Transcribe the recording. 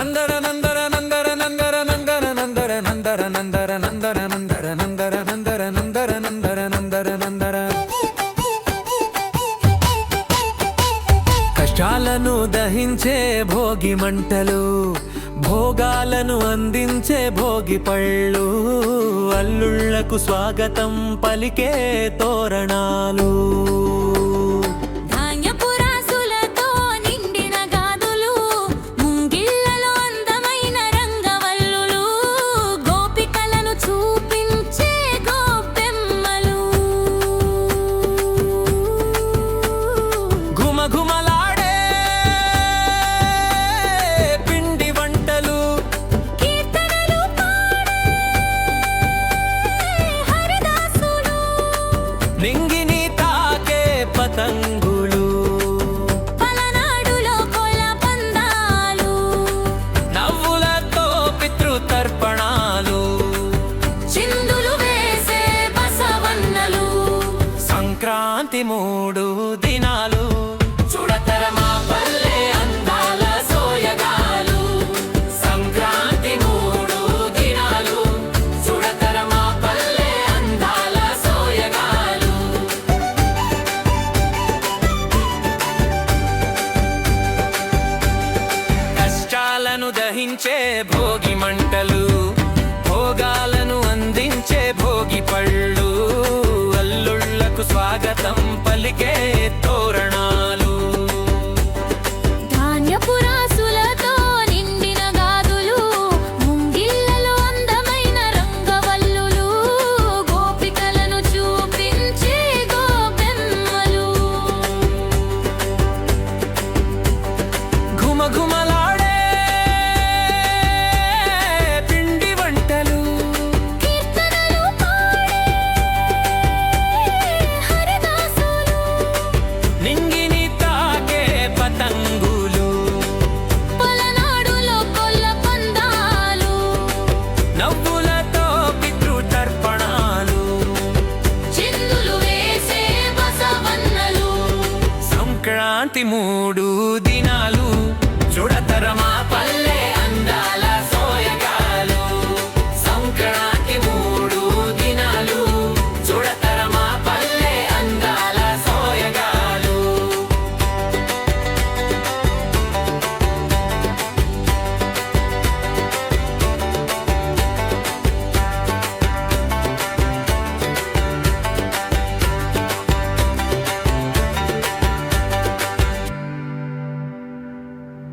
నందర నందర నందర నందర నందర నందర నందర నందర నందర నందర నందర నందర నందర నందర నందర నందర కష్టాలను దహించే భోగి మంటలు, భోగాలను అందించే భోగి పళ్ళు, అల్లుళ్లకు స్వాగతం పలికే తోరణాలు. నింగిని తాకే పతంగులు, పలనాడులో కోల పందాలు, నవ్వులతో పితృతర్పణాలు, చిందులు వేసే బసవన్నలు. సంక్రాంతి 3 దినాలు చూడతరమా పల్లె అందాల సోయగాలు. సంక్రాంతి 3 దినాలు చూడతరమా పల్లె అందాల సోయగాలు. కష్టాలను దహించే భోగి మంటలు, భోగాలను అందించే భోగి పళ్ళు, అల్లుళ్లకు స్వాగతం పలికే తోరణ.